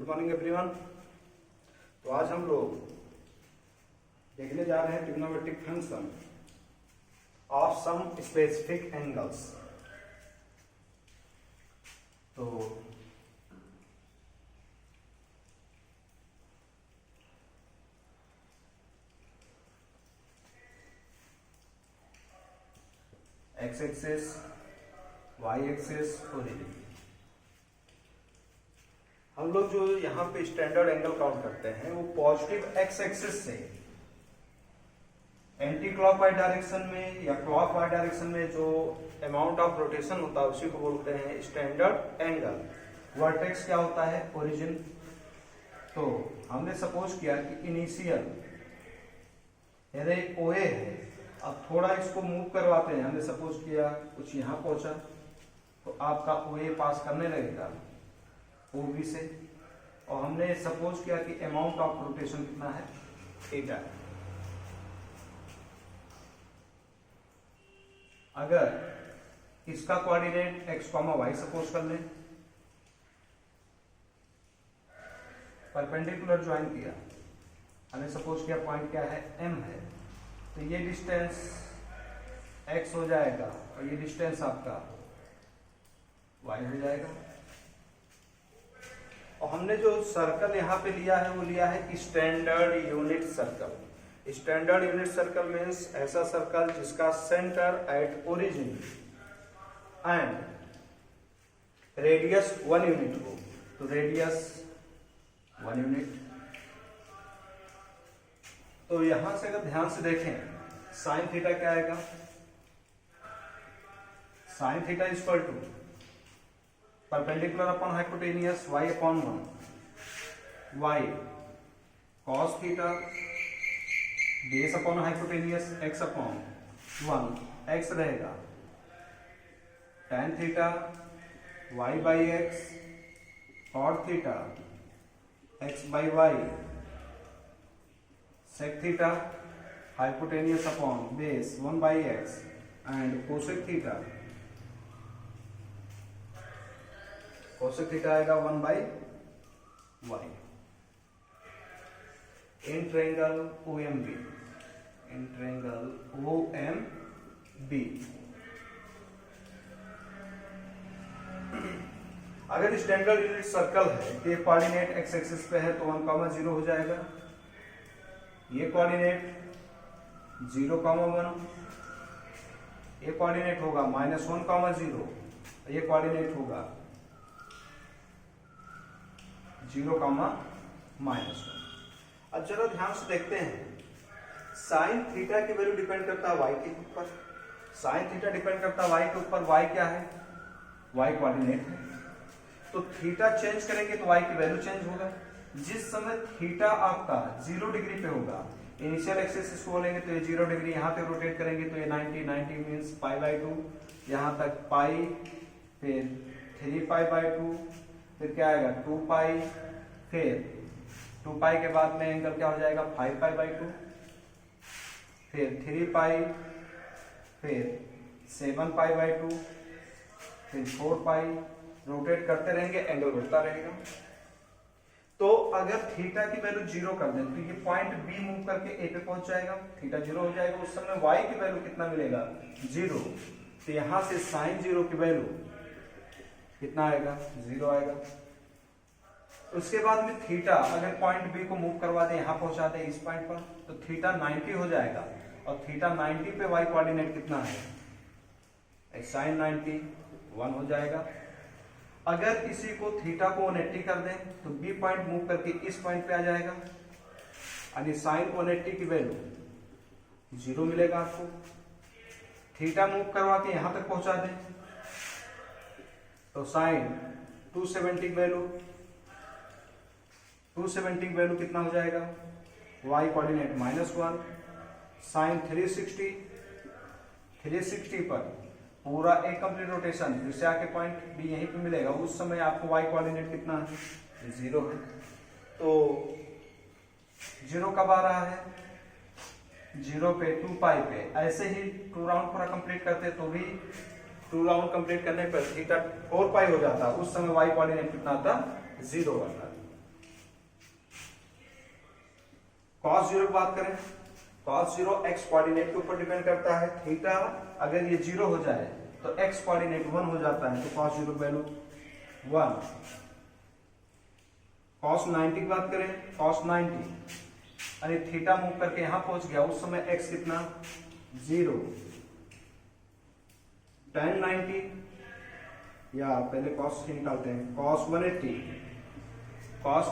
Morning everyone. तो आज हम लोग देखने जा रहे हैं trigonometric function of some specific angles. तो X axis, Y axis, origin. हम लोग जो यहाँ पे स्टैंडर्ड एंगल काउंट करते हैं वो पॉजिटिव एक्स एक्सिस से एंटी क्लॉकवाइज डायरेक्शन में या क्लॉकवाइज डायरेक्शन में जो अमाउंट ऑफ रोटेशन होता है उसी को बोलते हैं स्टैंडर्ड एंगल। वर्टेक्स क्या होता है? ओरिजिन। तो हमने सपोज किया कि इनिशियल यदि ओए है, अब थोड़ा इसको मूव करवाते हैं। हमने सपोज किया कुछ यहाँ पहुंचा तो आपका ओए पास करने लगेगा ओबी से, और हमने सपोज किया कि अमाउंट ऑफ रोटेशन कितना है? थीटा। अगर इसका coordinate x comma y suppose कर लें, परपेंडिकुलर ज्वाइन किया, हमने सपोज किया पॉइंट क्या है? एम है। तो ये डिस्टेंस एक्स हो जाएगा और ये डिस्टेंस आपका वाई हो जाएगा। और हमने जो सर्कल यहाँ पे लिया है वो लिया है standard unit circle. Standard unit circle means ऐसा सर्कल जिसका centre at origin and radius 1 unit हो। तो रेडियस 1 यूनिट। तो यहां से अगर ध्यान से देखें साइन थीटा क्या आएगा? Sine theta equal to perpendicular upon hypotenuse y upon 1, y cos theta base upon hypotenuse x upon 1, x रहेगा tan theta y by x, cot theta x by y, sec theta hypotenuse upon base 1 by x and cosec theta, cosec theta आएगा 1 by y. In triangle OMB, in triangle OMB अगर standard unit circle है तो ये coordinate x axis पे है तो 1, 0 हो जाएगा। ये कोऑर्डिनेट 0, 1, ये कोऑर्डिनेट होगा -1, 0, ये कोऑर्डिनेट होगा 0, -1। अब जरा ध्यान से देखते हैं, साइन थीटा की वैल्यू डिपेंड करता है वाई के ऊपर। साइन थीटा डिपेंड करता है वाई के ऊपर। वाई क्या है? वाई कोऑर्डिनेट है। तो थीटा चेंज करेंगे तो वाई की वैल्यू चेंज होगा। जिस समय थीटा आपका 0 डिग्री पे होगा, इनिशियल एक्सिस इसको बोलेंगे तो ये 0 डिग्री, यहाँ पे रोटेट करेंगे तो ये 90 मीन्स π/2, यहाँ तक पाई, फिर 3π/2, फिर क्या आएगा 2π, फिर 2π के बाद में एंगल क्या हो जाएगा 5π/2, फिर 3π, फिर 7π/2, फिर 4π। रोटेट करते रहेंगे, एंगल बढ़ता रहेगा। तो अगर थीटा की वैल्यू 0 कर दें तो ये पॉइंट बी मूव करके ए पे पहुंच जाएगा, थीटा 0 हो जाएगा। उस समय वाई की वैल्यू कितना मिलेगा? 0। तो यहां से साइन 0 की वैल्यू कितना आएगा? 0 आएगा। उसके बाद में थीटा अगर पॉइंट बी को मूव करवा दे, यहां पहुंचा दे इस पॉइंट पर, तो थीटा 90 हो जाएगा। और थीटा 90 पे वाई कोऑर्डिनेट कितना है? साइन 90 1 हो जाएगा। अगर इसी को थीटा को 180 कर दें तो बी पॉइंट मूव करके इस पॉइंट पे आ जाएगा, यानी साइन 180 की वैल्यू 0 मिलेगा आपको। थीटा मूव करवा के यहां तक पहुंचा दें तो साइन 270 वैल्यू कितना हो जाएगा? y कोऑर्डिनेट -1, साइन 360 पर पूरा एक कंप्लीट रोटेशन, फिर से आके पॉइंट बी यहीं पे मिलेगा। उस समय आपको y कोऑर्डिनेट कितना है? 0 है। तो 0 कब आ रहा है? 0 पे 2π पे। ऐसे ही 2 राउंड पूरा कंप्लीट करते तो भी 2 राउंड कंप्लीट करने पर थीटा 4π हो जाता, उस समय y कोऑर्डिनेट कितना आता? 0 आता। cos 0 की बात करें, cos 0 x कोऑर्डिनेट के ऊपर डिपेंड करता है। थीटा अगर ये 0 हो जाए तो x कोऑर्डिनेट 1 हो जाता है, तो cos 0 की वैल्यू 1। cos 90 की बात करें, cos 90 अरे थीटा मूव करके यहां पहुंच गया, उस समय x कितना 0। tan 90 या पहले cos ही निकालते हैं, cos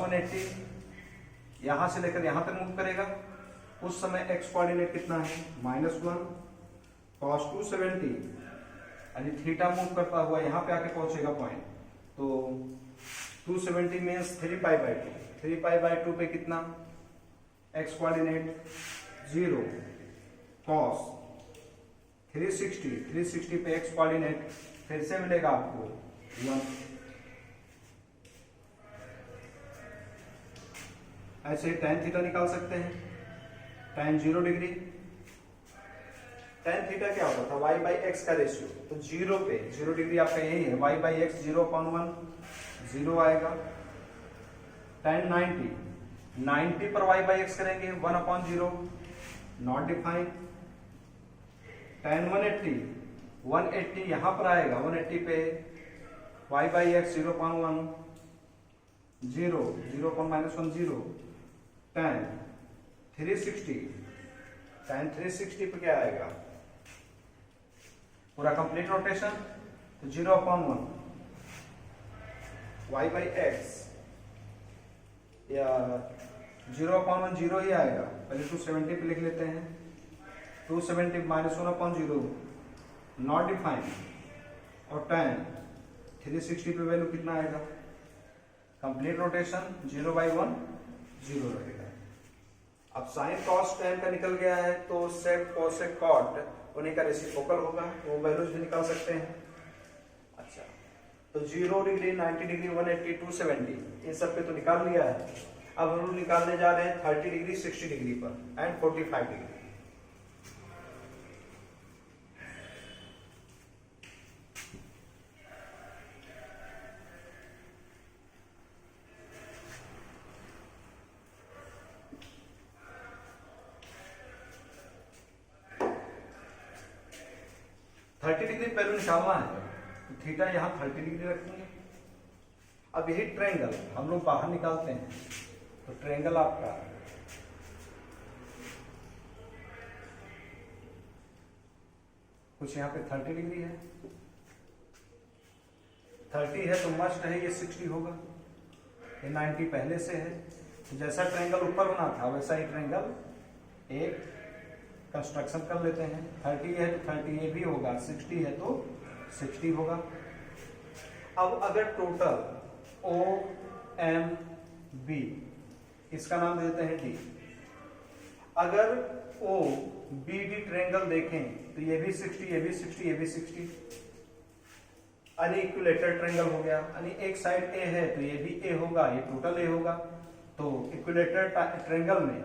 180 यहां से लेकर यहां तक मूव करेगा, उस समय x कोऑर्डिनेट कितना है -1। cos 270 यानी थीटा मूव करता हुआ यहां पे आके पहुंचेगा पॉइंट, तो 270 मीन्स 3π/2। 3π/2 पे कितना x कोऑर्डिनेट 0। cos 360 पे x कोऑर्डिनेट फिर से मिलेगा आपको 1। ऐसे tan थीटा निकाल सकते हैं, tan 0 डिग्री। tan थीटा क्या होता था y/x का रेशियो, तो 0 पे 0 डिग्री आपका यही है, y/x 0/1 0 आएगा। tan 90 पर y/x करेंगे 1/0 नॉट डिफाइंड। tan 180 यहां पर आएगा, 180 पे y/x 0/1 0 0/-1 0। tan 360 पे क्या आएगा, पूरा कंप्लीट रोटेशन, तो 0/1 y/x या 0/1 0 ही आएगा। पहले 270 पे लिख लेते हैं, 270 -1/0 नॉट डिफाइंड। और tan 360 पे वैल्यू कितना आएगा, कंप्लीट रोटेशन 0/1 0 रहेगा। अब sin cos tan का निकल गया है, तो sec cosec cot उन्हीं का रेसिप्रोकल होगा, वो वैल्यूज भी निकाल सकते हैं। अच्छा, तो 0 डिग्री 90 डिग्री 180 270 इन सब पे तो निकाल लिया है। अब हम लोग निकालने जा रहे हैं 30 डिग्री 60 डिग्री पर एंड 45 डिग्री। वैल्यू निकालना है, तो थीटा यहाँ 30 डिग्री रखेंगे। अब यही ट्रायंगल हम लोग बाहर निकालते हैं, तो ट्रायंगल आपका कुछ यहाँ पे 30 डिग्री है, 30 है तो मस्ट है ये 60 होगा, ये 90 पहले से है। तो जैसा ट्रायंगल ऊपर बना था वैसा ही ट्रायंगल एक कंस्ट्रक्शन कर लेते हैं। 30 है तो 30 ये भी होगा, 60 है तो 60 होगा। अब अगर टोटल OMB इसका नाम दे देते हैं D, अगर OBD ट्रायंगल देखें तो ये भी 60 ये भी 60 ये भी 60, यानी इक्विलेटरल ट्रायंगल हो गया। यानी एक साइड A है तो ये भी A होगा, ये टोटल A होगा। तो इक्विलेटरल ट्रायंगल में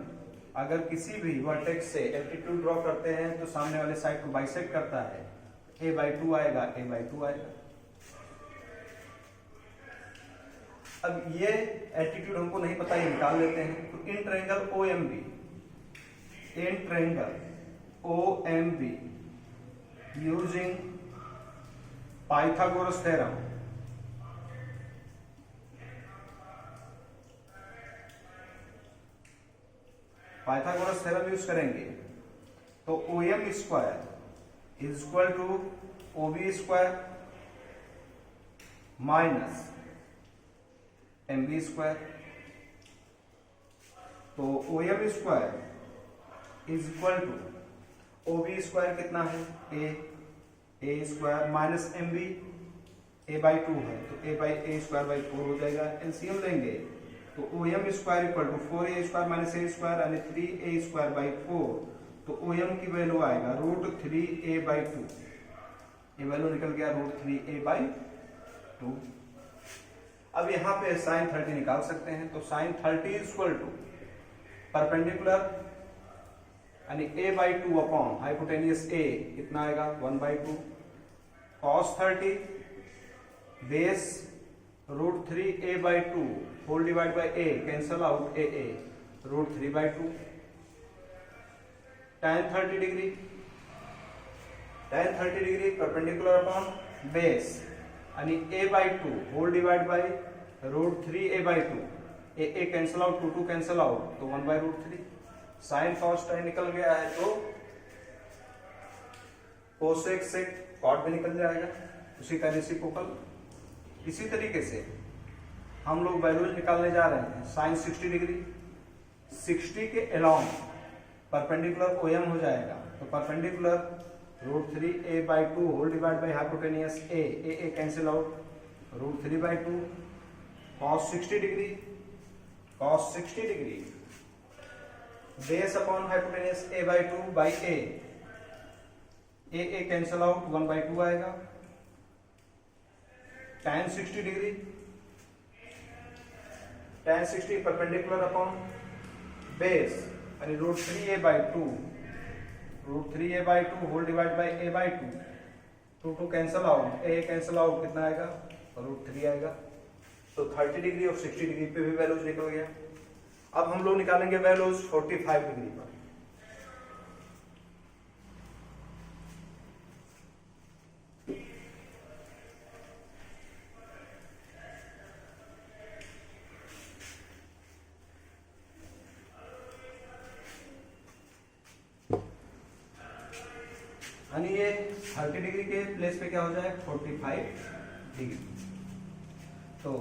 अगर किसी भी वर्टेक्स से एल्टीट्यूड ड्रॉ करते हैं तो सामने वाले साइड को बाइसेक्ट करता है, a/2 आएगा, a/2 आएगा। अब ये एल्टीट्यूड हमको नहीं पता, ये निकाल लेते हैं। तो in triangle OMB using Pythagoras theorem, Pythagoras theorem use करेंगे तो OM square is equal to OB square minus MB square. तो OM square is equal to OB square कितना है A square minus MB a/2 है तो a/a²/4 हो जाएगा। LCM लेंगे तो OM square equal to 4a square minus a square यानी 3a²/4, तो OM की वैल्यू आएगा √3a/2, ये वैल्यू निकल गया √3a/2। अब यहाँ पे sin 30 निकाल सकते हैं, तो sin 30 इक्वल टू परपेंडिकुलर यानी a/2 अपॉन हाइपोटेनियस a कितना आएगा 1/2, cos 30 base √3a/2 whole divide by a, cancel out a √3/2 tan 30 degree, tan 30 degree perpendicular upon base आणि a/2 whole divide by √3a/2, A cancel out, 2 cancel out, तो 1/√3 sine cos tan निकल गया है तो cosec से cot भी निकल जाएगा, उसी का रेसिप्रोकल। इसी तरीके से हम लोग वैल्यूज निकालने जा रहे हैं। साइन 60 डिग्री, 60 के अलोंग परपेंडिकुलर OM हो जाएगा, तो perpendicular √3a/2 whole divide by hypotenuse A cancel out, √3/2 cos 60 degree, cos 60 degree base upon hypotenuse a/2 by A cancel out, 1/2 आएगा। tan 60 degree, tan 60 perpendicular upon base यानी √3a/2 whole divide by a/2, 2 cancel out, A cancel out, कितना आएगा, √3 आएगा। तो 30 degree और 60 degree पे भी values निकल गया। अब हम लोग निकालेंगे वैल्यूज 45 डिग्री पर। यानी ये 30 डिग्री के प्लेस पे क्या हो जाए, 45 डिग्री। तो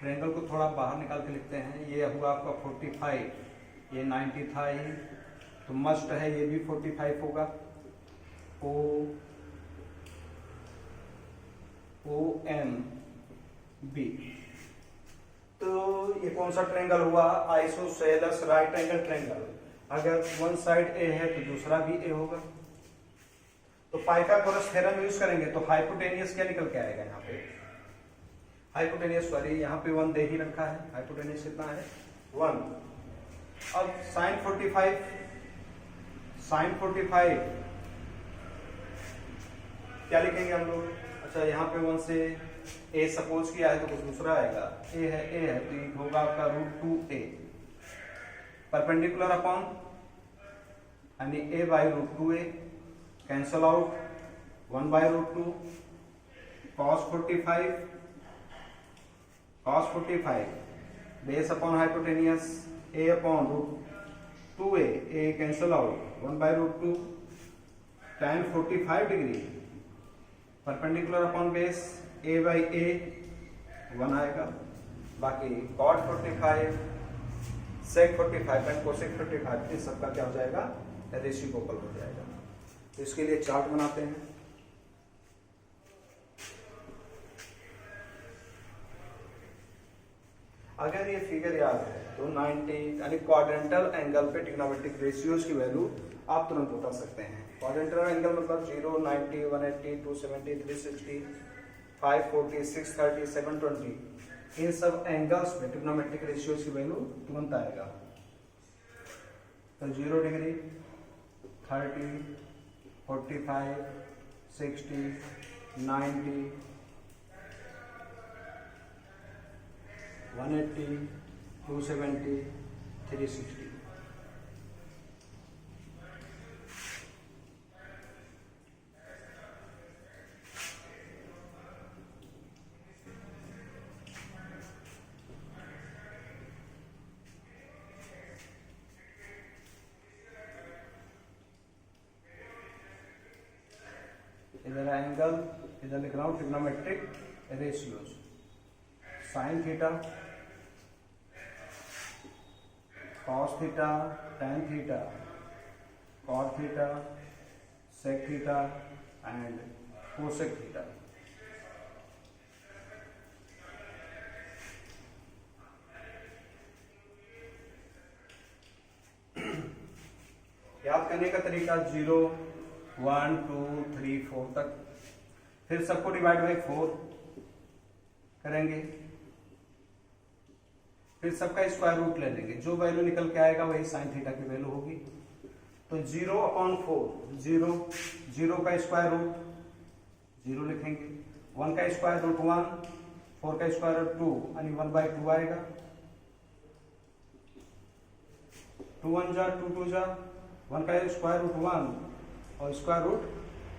ट्रायंगल को थोड़ा बाहर निकाल के लिखते हैं। ये हुआ आपका 45, ये 90 था ये, तो मस्ट है ये भी 45 होगा। OMB, तो ये कौन सा ट्रायंगल हुआ, आइसोसेलेस राइट एंगल ट्रायंगल। अगर वन साइड ए है तो दूसरा भी ए होगा। तो पाइथागोरस थ्योरम यूज करेंगे तो हाइपोटेनियस क्या निकल के आएगा, यहाँ पे हाइपोटेनियस, सॉरी यहाँ पे 1 दे ही रखा है, हाइपोटेनियस कितना है, 1। अब साइन 45 क्या लिखेंगे हम लोग, अच्छा यहाँ पे 1 से ए सपोज किया है तो कुछ दूसरा आएगा, ए है तो ये होगा आपका √2a परपेंडिकुलर अपॉन यानी a/√2a cancel out, 1/√2 cos 45 base upon hypotenuse a upon √2a, a cancel out, 1/√2 tan 45 degree perpendicular upon base a/a 1 आएगा। बाकी cot 45, sec 45 एंड cosec 45 इस सबका क्या हो जाएगा, रेसिप्रोकल हो जाएगा। तो इसके लिए चार्ट बनाते हैं। अगर ये फिगर याद है तो 90 यानी क्वाड्रेंटल एंगल पे ट्रिग्नोमेट्रिक रेशियोज की वैल्यू आप तुरंत बता सकते हैं। क्वाड्रेंटल एंगल मतलब 0, 90, 180, 270, 360, 540, 630, 720, इन सब एंगल्स में ट्रिग्नोमेट्रिक रेशियोज की वैल्यू तुरंत आएगा। तो 0 डिग्री, 30, 45, 60, 90, 180, 270, 360। इधर एंगल, इधर लिख रहा हूं trigonometric ratios. Sine theta, cos theta, tan theta, cot theta, sec theta and cosec theta. याद करने का तरीका 0, 1, 2, 3, 4 तक, फिर सबको डिवाइड बाई 4 करेंगे, फिर सबका स्क्वायर रूट ले लेंगे, जो वैल्यू निकल के आएगा वही साइन थीटा की वैल्यू होगी। तो 0/4, 0 का स्क्वायर रूट 0 लिखेंगे, 1 का स्क्वायर रूट 1, 4 का स्क्वायर रूट 2 यानी 1/2 आएगा। 2 1 जा 2 2 जा 1 का स्क्वायर रूट 1 और स्क्वायर रूट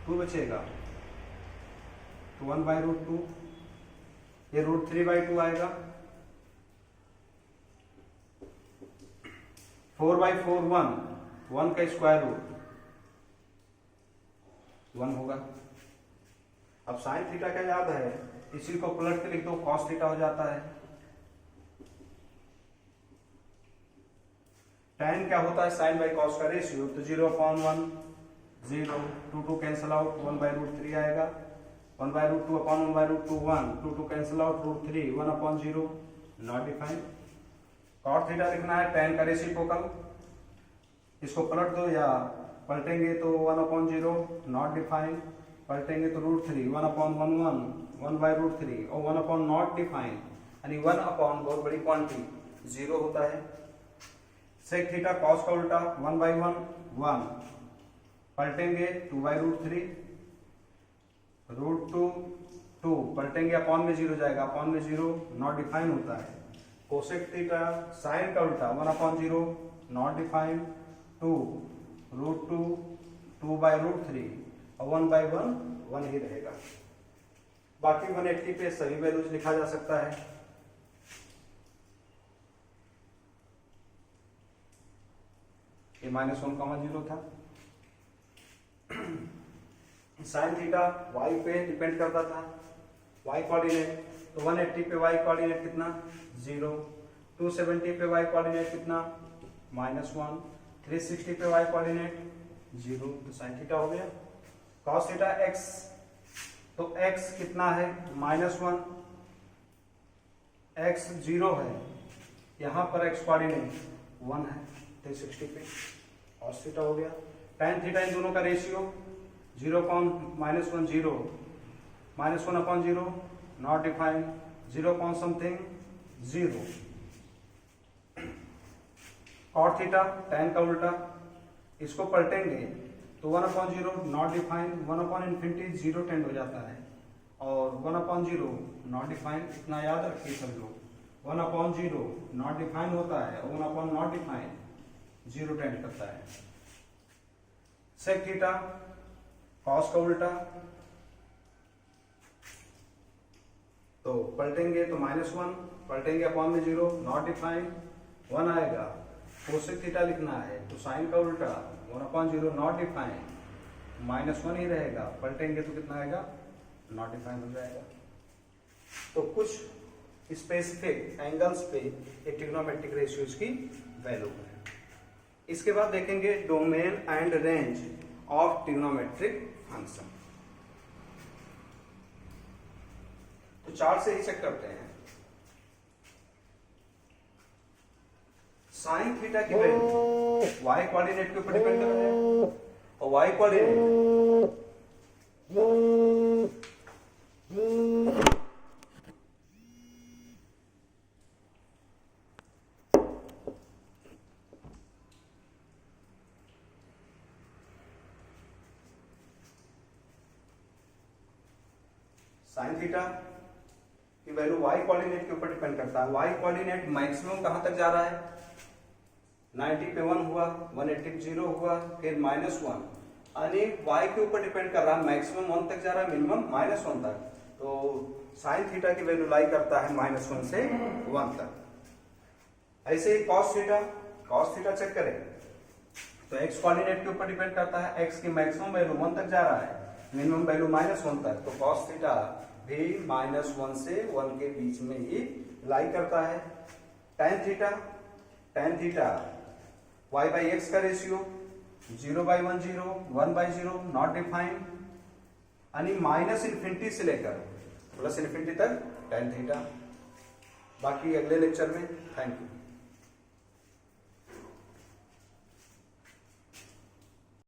2 बचेगा तो 1 बाई रूट 2, ये रूट 3 बाई 2 आएगा। 4 बाई 4 1 का स्क्वायर रूट 1 होगा। अब साइन थीटा क्या याद है, इसी को पलट के लिख दो कॉस थीटा हो जाता है। tan क्या होता है, साइन बाई कॉस का रेशियो, तो 0/1 0 2 2 कैंसिल आउट 1 बाई रूट 3 आएगा। 1 by root 2 upon 1 by root 2 1 2 2 cancel out root 3 1/0 not defined. Cot theta लिखना है tan का रेसिप्रोकल, इसको पलट दो या पलटेंगे तो 1/0 नॉट डिफाइंड, पलटेंगे तो रूट 3 1/11 1 बाई रूट 3 और 1 नॉट डिफाइंड, यानी 1 बहुत बड़ी क्वांटिटी 0 होता है। सेक थीटा कॉस का उल्टा 1/1 1 पलटेंगे 2 बाई रूट 3 रूट 2 2 पलटेंगे अपॉन में 0 जाएगा, अपॉन में 0 नॉट डिफाइन होता है। कोसेक थीटा साइन का उल्टा 1/0 not define 2 root 2 2 by root 3 और 1/1 1 ही रहेगा। बाकी 180 पे सभी वैल्यूज लिखा जा सकता है। ये -1,0 था। साइन थीटा y पे डिपेंड करता था, y कोऑर्डिनेट, तो 180 पे y कोऑर्डिनेट कितना 0, 270 पे y कोऑर्डिनेट कितना -1, 360 पे y कोऑर्डिनेट 0, तो साइन थीटा हो गया। कॉस थीटा x, तो x कितना है -1, x 0 है, यहाँ पर x कोऑर्डिनेट 1 है 360 पे, cos थीटा हो गया। tan थीटा इन दोनों का ratio 0/-1 0 -1/0 not defined 0 0। cot theta tan का उल्टा, इसको पलटेंगे तो 1/0 नॉट डिफाइंड 1/∞ 0 टेंड हो जाता है और 1/0 नॉट डिफाइंड, इतना याद रखिए सब लोग, 1/0 नॉट डिफाइंड होता है और 1 नॉट डिफाइंड 0 टेंड करता है। सेक थीटा कॉस का उल्टा, तो पलटेंगे तो -1 पलटेंगे अपॉन में 0 नॉट डिफाइंड 1 आएगा। कोसेक थीटा लिखना है तो साइन का उल्टा 1/0 नॉट डिफाइंड -1 ही रहेगा, पलटेंगे तो कितना आएगा नॉट डिफाइंड हो जाएगा। तो कुछ स्पेसिफिक एंगल्स पे ये ट्रिग्नोमेट्रिक रेशियोज की वैल्यू है। इसके बाद देखेंगे domain and range of trigonometric function. तो चार्ट से ही चेक करते हैं। साइन थीटा की वैल्यू y कोऑर्डिनेट के ऊपर डिपेंड कर रहा है और y कोऑर्डिनेट साइन थीटा की वैल्यू y कोऑर्डिनेट के ऊपर डिपेंड करता है। y कोऑर्डिनेट मैक्सिमम कहां तक जा रहा है, 90 पे 1 हुआ, 180 पे 0 हुआ, फिर -1, यानी y के ऊपर डिपेंड कर रहा है, मैक्सिमम 1 तक जा रहा है, मिनिमम -1 तक। तो साइन थीटा की वैल्यू लाई करता है -1 से 1 तक। ऐसे ही कॉस थीटा चेक करें तो x कोऑर्डिनेट के ऊपर डिपेंड करता है, x की मैक्सिमम वैल्यू 1 तक जा रहा है, मिनिमम वैल्यू -1 तक, तो cos थीटा भी -1 से 1 के बीच में ही लाई करता है। tan theta y by x का रेशियो 0/1 0 1/0 नॉट डिफाइंड, यानी -∞ से लेकर +∞ तक tan थीटा। बाकी अगले लेक्चर में। Thank you.